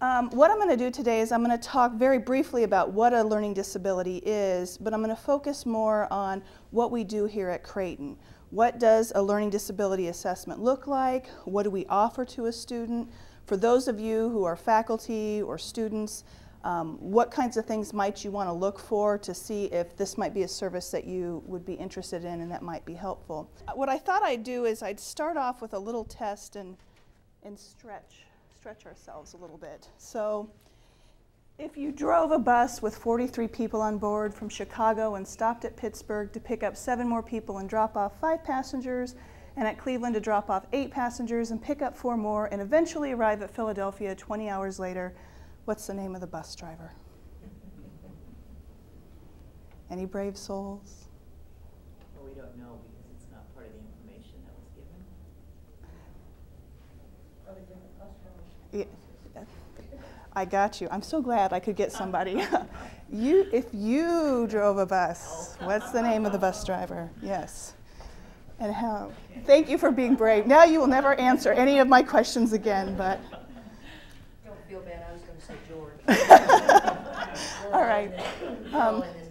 What I'm going to do today is I'm going to talk very briefly about what a learning disability is, but I'm going to focus more on what we do here at Creighton. What does a learning disability assessment look like? What do we offer to a student? For those of you who are faculty or students, what kinds of things might you want to look for to see if this might be a service that you would be interested in and that might be helpful? What I thought I'd do is I'd start off with a little test and stretch ourselves a little bit. So if you drove a bus with 43 people on board from Chicago and stopped at Pittsburgh to pick up 7 more people and drop off 5 passengers, and at Cleveland to drop off 8 passengers and pick up 4 more, and eventually arrive at Philadelphia 20 hours later, what's the name of the bus driver? Any brave souls? Well, we don't know because it's not part of the information that was given. I got you. I'm so glad I could get somebody. If you drove a bus, what's the name of the bus driver? Yes. And how? Thank you for being brave. Now you will never answer any of my questions again, but. Don't feel bad. I was going to say George. All right.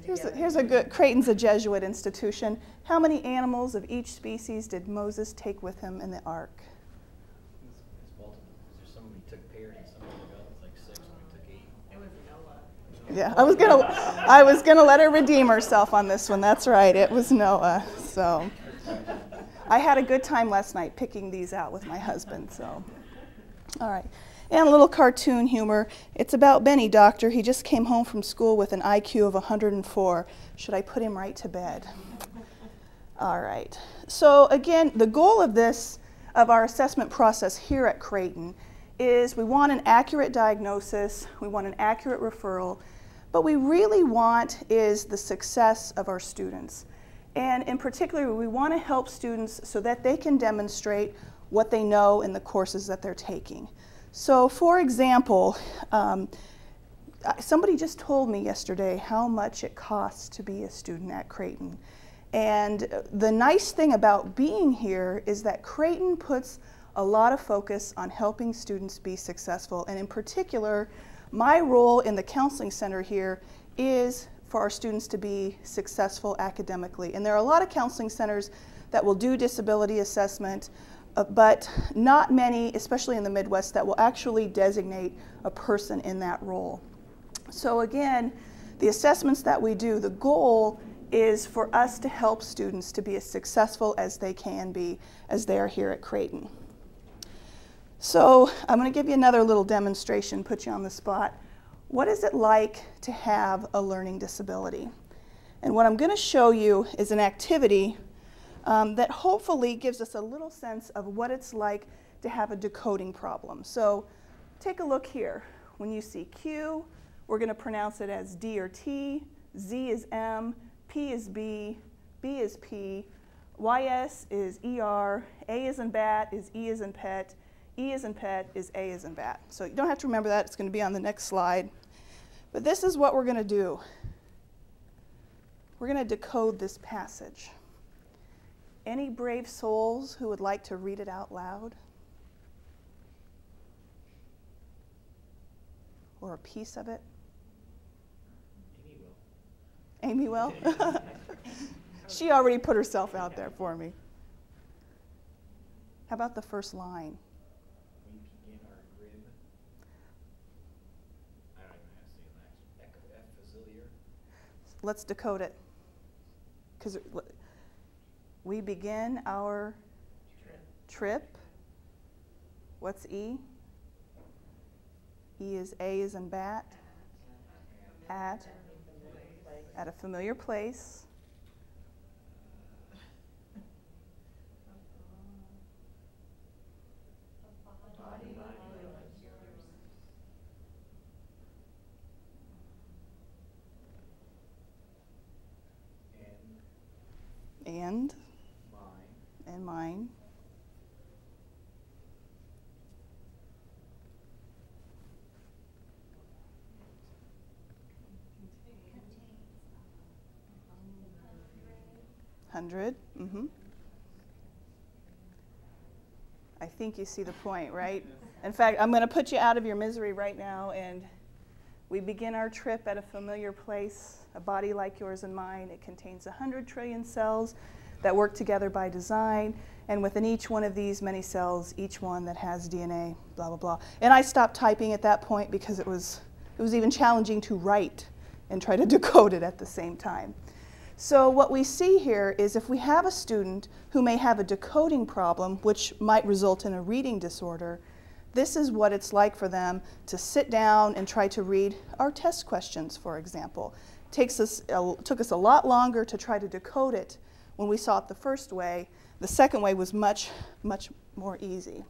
Here's a good. Creighton's a Jesuit institution. How many animals of each species did Moses take with him in the ark? Yeah, I was gonna let her redeem herself on this one. That's right, it was Noah. So I had a good time last night picking these out with my husband. So, all right, and a little cartoon humor. It's about Benny, doctor. He just came home from school with an IQ of 104. Should I put him right to bed? All right. So again, the goal of our assessment process here at Creighton is we want an accurate diagnosis, we want an accurate referral. What we really want is the success of our students. And in particular, we want to help students so that they can demonstrate what they know in the courses that they're taking. So for example, somebody just told me yesterday how much it costs to be a student at Creighton. And the nice thing about being here is that Creighton puts a lot of focus on helping students be successful. And in particular, my role in the counseling center here is for our students to be successful academically. And there are a lot of counseling centers that will do disability assessment, but not many, especially in the Midwest, that will actually designate a person in that role. So again, the assessments that we do, the goal is for us to help students to be as successful as they can be as they are here at Creighton. So I'm going to give you another little demonstration, put you on the spot. What is it like to have a learning disability? And what I'm going to show you is an activity that hopefully gives us a little sense of what it's like to have a decoding problem. So take a look here. When you see Q, we're going to pronounce it as D or T, Z is M, P is B, B is P, YS is ER, A is in bat is E is in pet, E is in pet is A is in bat. So you don't have to remember that. It's going to be on the next slide. But this is what we're going to do. We're going to decode this passage. Any brave souls who would like to read it out loud? Or a piece of it? Amy will. Amy will? She already put herself out there for me. How about the first line? Let's decode it. Because we begin our trip. What's E? E is A is in bat. At a familiar place. And mine. $100. I think you see the point, right? In fact, I'm going to put you out of your misery right now, and we begin our trip at a familiar place, a body like yours and mine. It contains 100 trillion cells that work together by design, and within each one of these many cells, each one that has DNA, blah, blah, blah. And I stopped typing at that point because it was even challenging to write and try to decode it at the same time. So what we see here is if we have a student who may have a decoding problem, which might result in a reading disorder, this is what it's like for them to sit down and try to read our test questions, for example. Took us a lot longer to try to decode it when we saw it the first way. The second way was much, much more easy.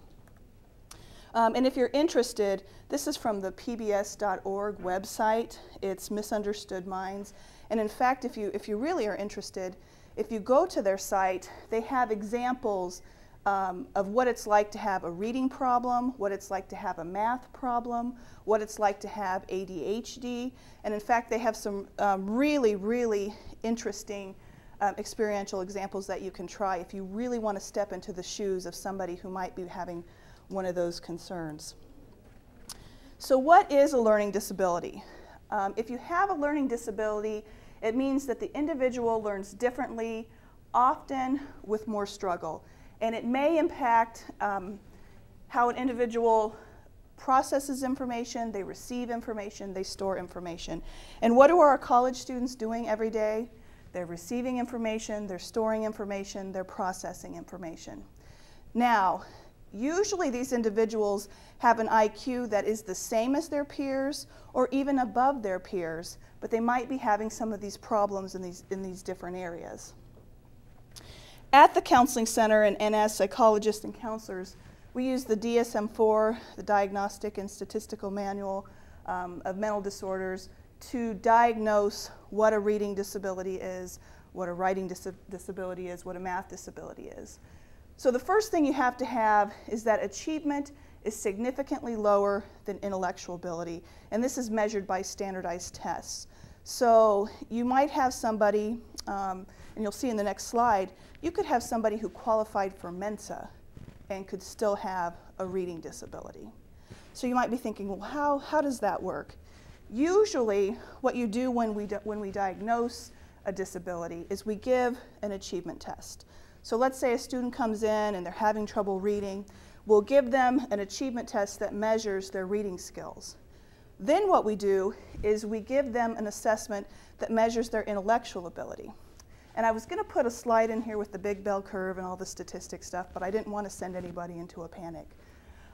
And if you're interested, this is from the pbs.org website. It's Misunderstood Minds. And in fact, if you really are interested, if you go to their site, they have examples of what it's like to have a reading problem, what it's like to have a math problem, what it's like to have ADHD. And in fact, they have some really, really interesting experiential examples that you can try if you really want to step into the shoes of somebody who might be having one of those concerns. So what is a learning disability? If you have a learning disability, it means that the individual learns differently, often with more struggle. And it may impact how an individual processes information, they receive information, they store information. And what are our college students doing every day? They're receiving information, they're storing information, they're processing information. Now, usually these individuals have an IQ that is the same as their peers or even above their peers, but they might be having some of these problems in these different areas. At the Counseling Center and as psychologists and counselors, we use the DSM-4, the Diagnostic and Statistical Manual of Mental Disorders, to diagnose what a reading disability is, what a writing disability is, what a math disability is. So the first thing you have to have is that achievement is significantly lower than intellectual ability, and this is measured by standardized tests. So you might have somebody, and you'll see in the next slide, you could have somebody who qualified for Mensa and could still have a reading disability. So you might be thinking, well, how does that work? Usually, what you do when we diagnose a disability is we give an achievement test. So let's say a student comes in and they're having trouble reading. We'll give them an achievement test that measures their reading skills. Then what we do is we give them an assessment that measures their intellectual ability. And I was going to put a slide in here with the big bell curve and all the statistic stuff, but I didn't want to send anybody into a panic.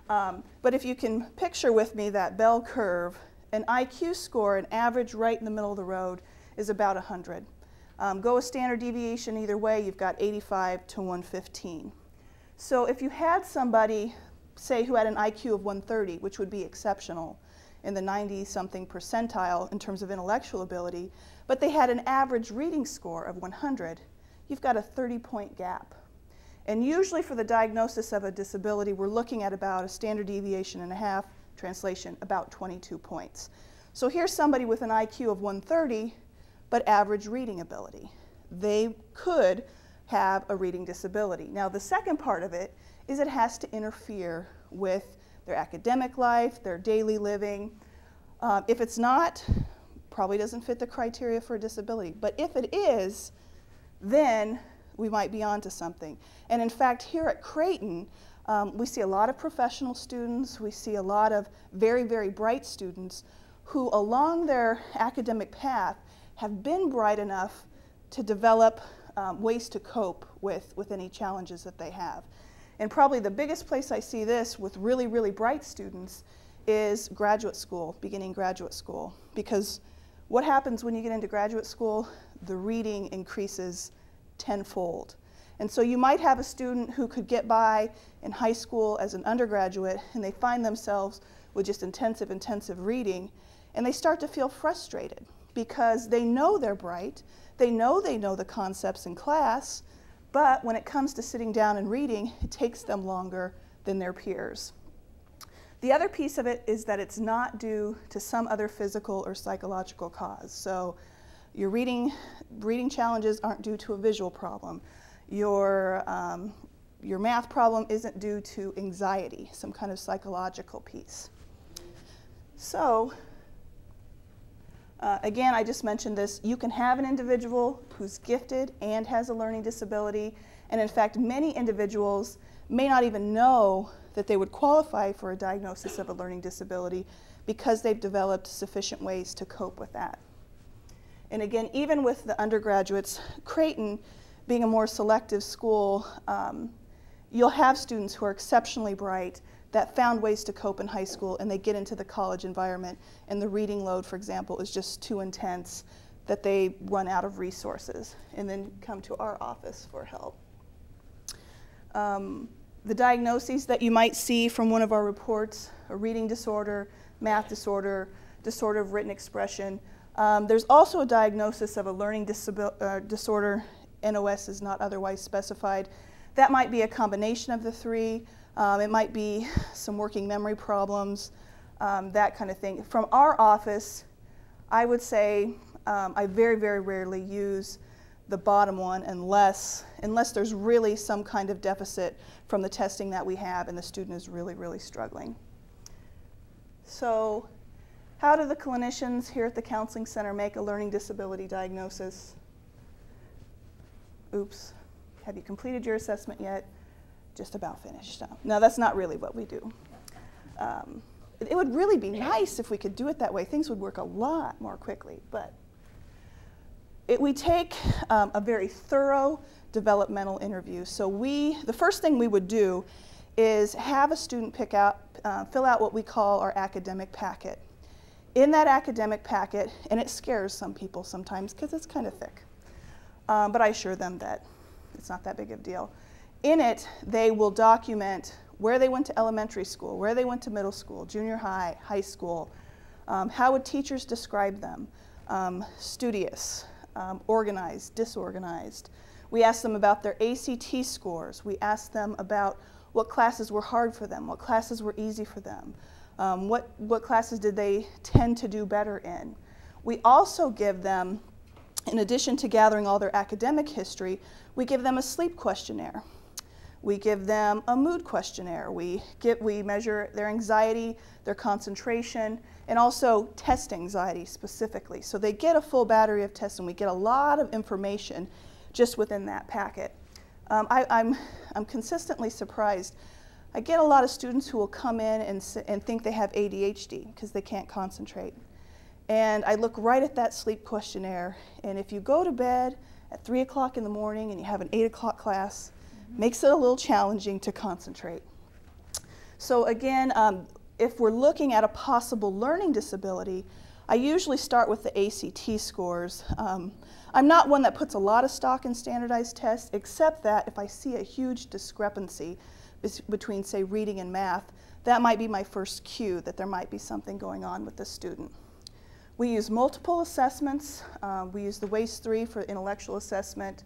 But if you can picture with me that bell curve, an IQ score, an average right in the middle of the road, is about 100. Go a standard deviation either way, you've got 85 to 115. So if you had somebody, say, who had an IQ of 130, which would be exceptional in the 90-something percentile in terms of intellectual ability, but they had an average reading score of 100, you've got a 30-point gap. And usually for the diagnosis of a disability, we're looking at about a standard deviation and a half, translation, about 22 points. So here's somebody with an IQ of 130, but average reading ability. They could have a reading disability. Now the second part of it is it has to interfere with their academic life, their daily living. If it's not, probably doesn't fit the criteria for a disability. But if it is, then we might be onto something. And in fact, here at Creighton, we see a lot of professional students, we see a lot of very, very bright students who along their academic path have been bright enough to develop ways to cope with any challenges that they have. And probably the biggest place I see this with really, really bright students is graduate school, beginning graduate school. Because what happens when you get into graduate school? The reading increases tenfold. And so you might have a student who could get by in high school as an undergraduate, and they find themselves with just intensive reading, and they start to feel frustrated because they know they're bright, they know the concepts in class, but when it comes to sitting down and reading, it takes them longer than their peers. The other piece of it is that it's not due to some other physical or psychological cause. So your reading challenges aren't due to a visual problem. Your your math problem isn't due to anxiety, some kind of psychological piece. So, again, I just mentioned this. You can have an individual who's gifted and has a learning disability, and in fact, many individuals may not even know that they would qualify for a diagnosis of a learning disability because they've developed sufficient ways to cope with that. And again, even with the undergraduates, Creighton being a more selective school, you'll have students who are exceptionally bright that found ways to cope in high school, and they get into the college environment, and the reading load, for example, is just too intense that they run out of resources and then come to our office for help. The diagnoses that you might see from one of our reports: a reading disorder, math disorder, disorder of written expression. There's also a diagnosis of a learning disorder. NOS is not otherwise specified. That might be a combination of the three. It might be some working memory problems, that kind of thing. From our office, I would say I very, very rarely use the bottom one unless there's really some kind of deficit from the testing that we have and the student is really, really struggling. So how do the clinicians here at the Counseling Center make a learning disability diagnosis? Oops, have you completed your assessment yet? Just about finished. No, that's not really what we do. It would really be nice if we could do it that way. Things would work a lot more quickly, but we take a very thorough developmental interview. So the first thing we would do is have a student fill out what we call our academic packet. In that academic packet, and it scares some people sometimes because it's kind of thick, but I assure them that it's not that big of a deal. In it, they will document where they went to elementary school, where they went to middle school, junior high, high school, how would teachers describe them, studious, organized, disorganized. We asked them about their ACT scores. We asked them about what classes were hard for them, what classes were easy for them, what classes did they tend to do better in. We also give them, in addition to gathering all their academic history, we give them a sleep questionnaire. We give them a mood questionnaire. We measure their anxiety, their concentration, and also test anxiety specifically. So they get a full battery of tests, and we get a lot of information just within that packet. I'm consistently surprised. I get a lot of students who will come in and think they have ADHD because they can't concentrate. And I look right at that sleep questionnaire, and if you go to bed at 3 o'clock in the morning and you have an 8 o'clock class, makes it a little challenging to concentrate. So again, if we're looking at a possible learning disability, I usually start with the ACT scores. I'm not one that puts a lot of stock in standardized tests, except that if I see a huge discrepancy between, say, reading and math, that might be my first cue that there might be something going on with the student. We use multiple assessments. We use the WAIS-3 for intellectual assessment,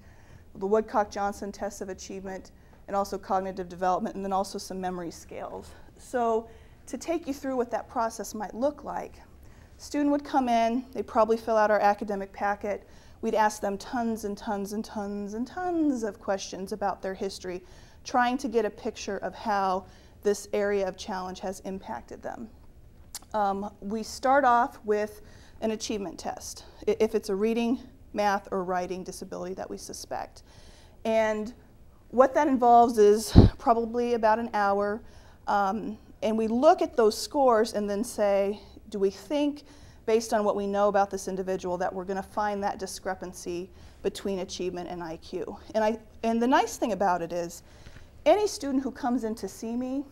the Woodcock-Johnson test of achievement, and also cognitive development, and then also some memory scales. So to take you through what that process might look like, student would come in, they'd probably fill out our academic packet. We'd ask them tons and tons and tons and tons of questions about their history, trying to get a picture of how this area of challenge has impacted them. We start off with an achievement test, if it's a reading, math, or writing disability that we suspect. And what that involves is probably about an hour, and we look at those scores and then say, do we think, based on what we know about this individual, that we're going to find that discrepancy between achievement and IQ? And the nice thing about it is, any student who comes in to see me,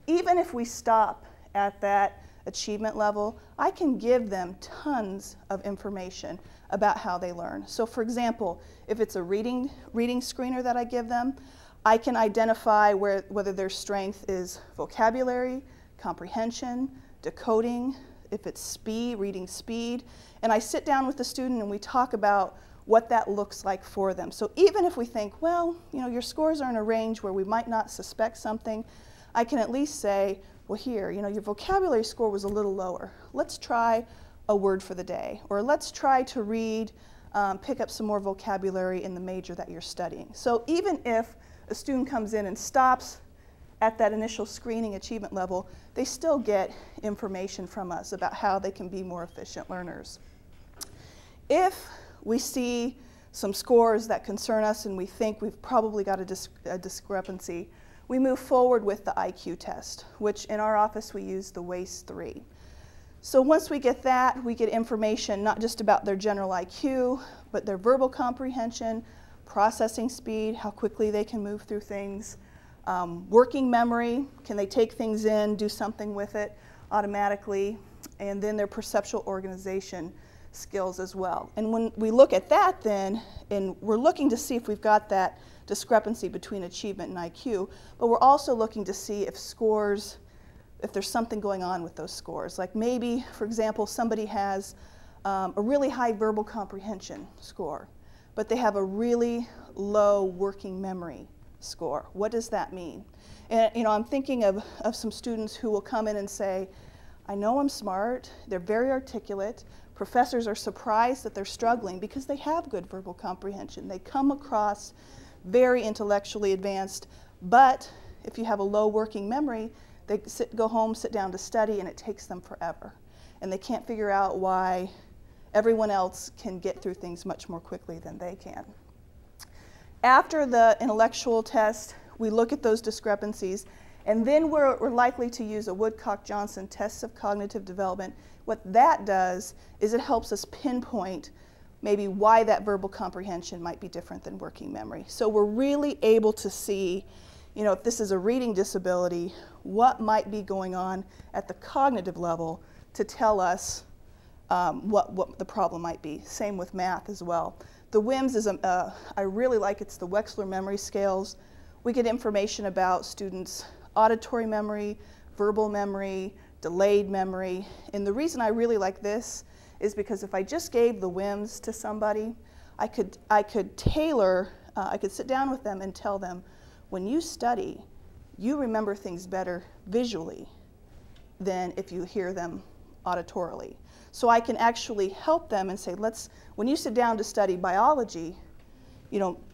even if we stop at that achievement level, I can give them tons of information about how they learn. So for example, if it's a reading screener that I give them, I can identify whether their strength is vocabulary, comprehension, decoding, if it's speed, reading speed, and I sit down with the student and we talk about what that looks like for them. So even if we think, well, you know, your scores are in a range where we might not suspect something, I can at least say, well, here, you know, your vocabulary score was a little lower. Let's try a word for the day, or let's try to read, pick up some more vocabulary in the major that you're studying. So even if a student comes in and stops at that initial screening achievement level, they still get information from us about how they can be more efficient learners. If we see some scores that concern us and we think we've probably got a discrepancy, we move forward with the IQ test, which in our office we use the WAIS-3. So once we get that, we get information not just about their general IQ, but their verbal comprehension, processing speed, how quickly they can move through things, working memory, can they take things in, do something with it automatically, and then their perceptual organization skills as well. And when we look at that then, and we're looking to see if we've got that discrepancy between achievement and IQ, but we're also looking to see if scores, if there's something going on with those scores. Like maybe, for example, somebody has a really high verbal comprehension score, but they have a really low working memory score. What does that mean? And I'm thinking of some students who will come in and say, I know I'm smart, they're very articulate, professors are surprised that they're struggling because they have good verbal comprehension. They come across very intellectually advanced, but if you have a low working memory, they go home, sit down to study, and it takes them forever. And they can't figure out why everyone else can get through things much more quickly than they can. After the intellectual test, we look at those discrepancies, and then we're likely to use a Woodcock-Johnson test of cognitive development. What that does is it helps us pinpoint maybe why that verbal comprehension might be different than working memory. So we're really able to see, if this is a reading disability, what might be going on at the cognitive level to tell us what the problem might be. Same with math as well. The WIMS is, I really like, it's the Wechsler memory scales. We get information about students' auditory memory, verbal memory, delayed memory. And the reason I really like this is because if I just gave the WIMS to somebody, I could tailor, I could sit down with them and tell them, when you study, you remember things better visually than if you hear them auditorily. So I can actually help them and say, when you sit down to study biology,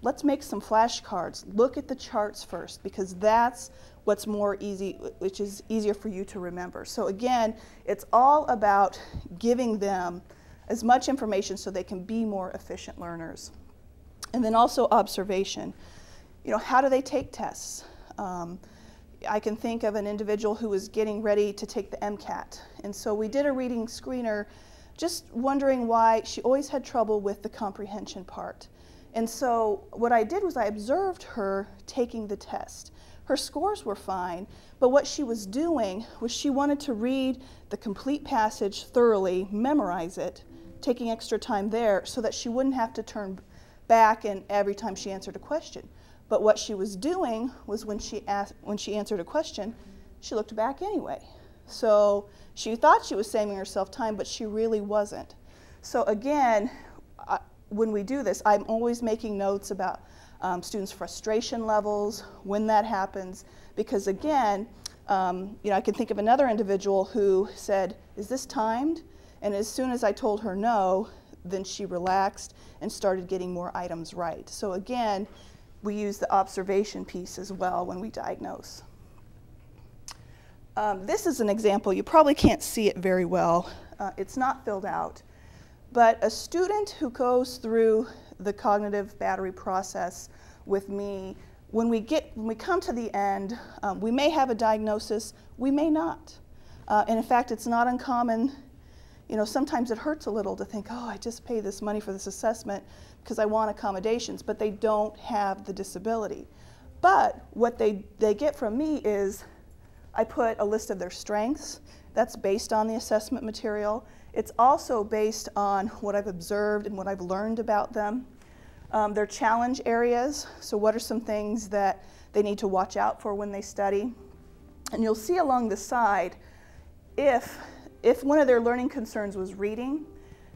let's make some flashcards. Look at the charts first, because that's what's which is easier for you to remember. So again, it's all about giving them as much information so they can be more efficient learners. And then also observation. How do they take tests? I can think of an individual who was getting ready to take the MCAT. And so we did a reading screener just wondering why she always had trouble with the comprehension part. And so what I did was I observed her taking the test. Her scores were fine, but what she was doing was she wanted to read the complete passage thoroughly, memorize it, taking extra time there so that she wouldn't have to turn back and every time she answered a question. But what she was doing was when she answered a question, she looked back anyway. So she thought she was saving herself time, but she really wasn't. So again, when we do this, I'm always making notes about students' frustration levels, when that happens, because again, I can think of another individual who said, is this timed? And as soon as I told her no, then she relaxed and started getting more items right. So again, we use the observation piece as well when we diagnose. This is an example. You probably can't see it very well. It's not filled out. But a student who goes through the cognitive battery process with me, when we come to the end, we may have a diagnosis, we may not. And in fact, it's not uncommon. Sometimes it hurts a little to think, oh, I just paid this money for this assessment because I want accommodations, but they don't have the disability. But what they get from me is I put a list of their strengths. That's based on the assessment material. It's also based on what I've observed and what I've learned about them. Their challenge areas, so what are some things that they need to watch out for when they study. And you'll see along the side, if one of their learning concerns was reading,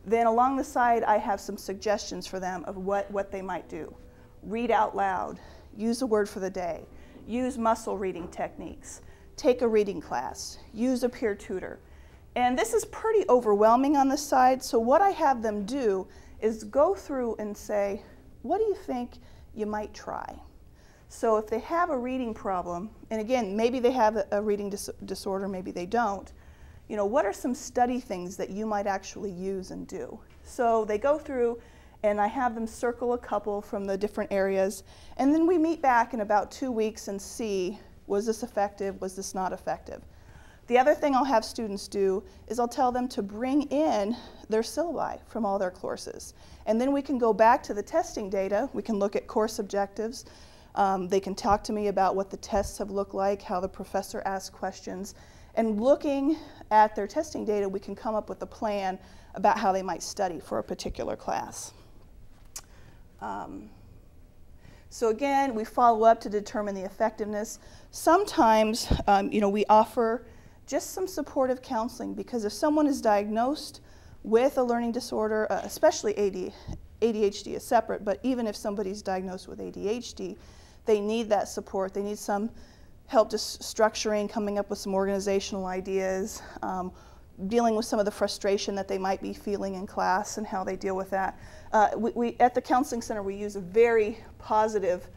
then along the side I have some suggestions for them of what they might do. Read out loud, use a word for the day, use muscle reading techniques, take a reading class, use a peer tutor. And this is pretty overwhelming on this side, so what I have them do is go through and say, what do you think you might try? So if they have a reading problem, and again, maybe they have a reading disorder, maybe they don't, what are some study things that you might actually use and do? So they go through, and I have them circle a couple from the different areas, and then we meet back in about 2 weeks and see, was this effective, was this not effective? The other thing I'll have students do is I'll tell them to bring in their syllabi from all their courses. And then we can go back to the testing data, we can look at course objectives, they can talk to me about what the tests have looked like, how the professor asked questions, and looking at their testing data, we can come up with a plan about how they might study for a particular class. So again, we follow up to determine the effectiveness. Sometimes, we offer just some supportive counseling, because if someone is diagnosed with a learning disorder, especially ADHD is separate, but even if somebody's diagnosed with ADHD, they need that support. They need some help just structuring, coming up with some organizational ideas, dealing with some of the frustration that they might be feeling in class and how they deal with that. At the Counseling Center, we use a very positive,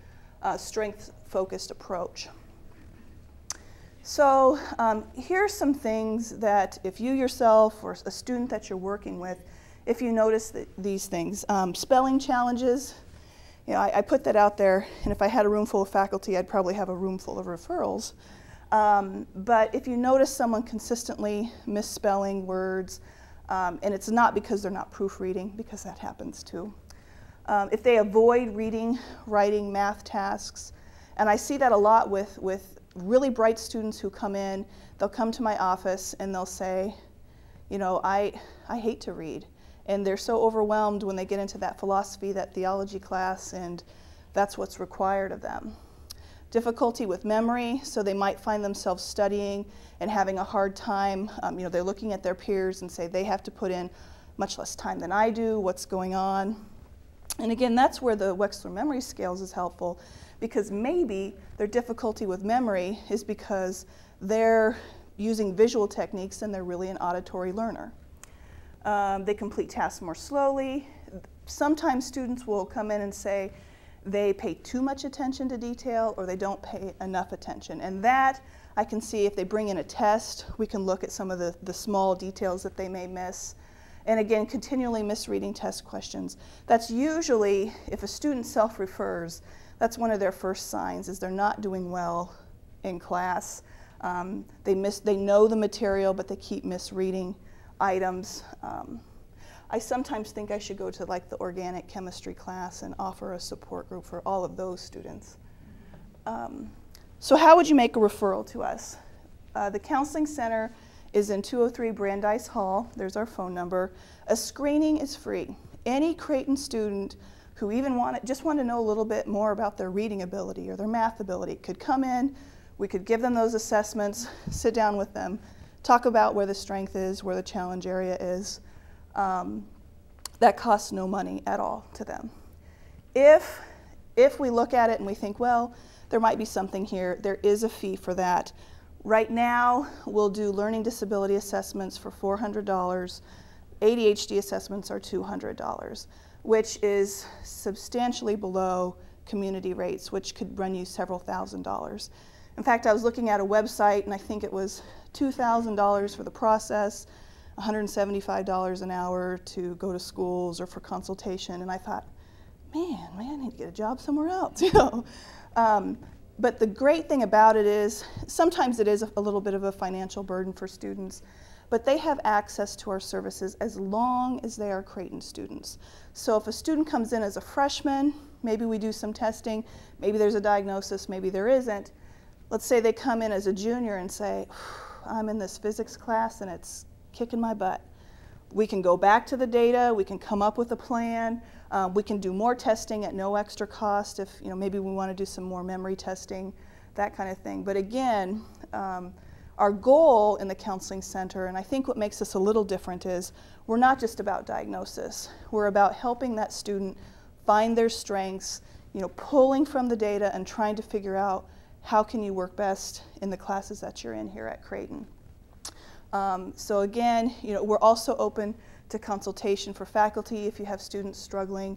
strength-focused approach. So here's some things that if you yourself or a student that you're working with, if you notice these things. Spelling challenges, I put that out there, and if I had a room full of faculty, I'd probably have a room full of referrals. But if you notice someone consistently misspelling words, and it's not because they're not proofreading, because that happens too. If they avoid reading, writing, math tasks, and I see that a lot with really bright students who come in, they'll come to my office and they'll say, I hate to read. And they're so overwhelmed when they get into that philosophy, that theology class, and that's what's required of them. Difficulty with memory, so they might find themselves studying and having a hard time. They're looking at their peers and say they have to put in much less time than I do, what's going on. And again, that's where the Wechsler Memory Scales is helpful, because maybe their difficulty with memory is because they're using visual techniques and they're really an auditory learner. They complete tasks more slowly. Sometimes students will come in and say they pay too much attention to detail or they don't pay enough attention. And that I can see if they bring in a test, we can look at some of the small details that they may miss. And again, continually misreading test questions. That's usually, if a student self-refers, that's one of their first signs, is they're not doing well in class. They know the material, but they keep misreading items. I sometimes think I should go to like the organic chemistry class and offer a support group for all of those students. So how would you make a referral to us? The Counseling Center is in 203 Brandeis Hall. There's our phone number. A screening is free. Any Creighton student who even just want to know a little bit more about their reading ability or their math ability could come in. We could give them those assessments, sit down with them, talk about where the strength is, where the challenge area is. That costs no money at all to them. If we look at it and we think, well, there might be something here, there is a fee for that. Right now, we'll do learning disability assessments for $400. ADHD assessments are $200, which is substantially below community rates, which could run you several $1,000s. In fact, I was looking at a website, and I think it was $2,000 for the process, $175 an hour to go to schools or for consultation, and I thought, man, I need to get a job somewhere else, But the great thing about it is, sometimes it is a little bit of a financial burden for students, but they have access to our services as long as they are Creighton students. So if a student comes in as a freshman, maybe we do some testing, maybe there's a diagnosis, maybe there isn't. Let's say they come in as a junior and say, I'm in this physics class and it's kicking my butt. We can go back to the data, we can come up with a plan, we can do more testing at no extra cost if maybe we want to do some more memory testing, that kind of thing. But again, our goal in the Counseling Center, and I think what makes us a little different, is we're not just about diagnosis. We're about helping that student find their strengths, pulling from the data and trying to figure out how can you work best in the classes that you're in here at Creighton. So again, we're also open to consultation for faculty if you have students struggling.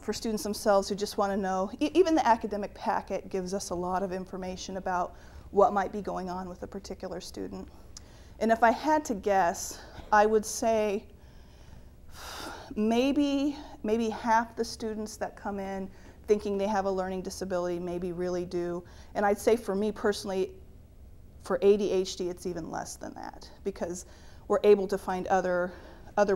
for students themselves who just want to know. Even the academic packet gives us a lot of information about what might be going on with a particular student. And if I had to guess, I would say maybe half the students that come in thinking they have a learning disability maybe really do. And I'd say for me personally, for ADHD, it's even less than that, because we're able to find other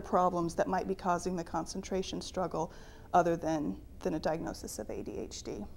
problems that might be causing the concentration struggle other than a diagnosis of ADHD.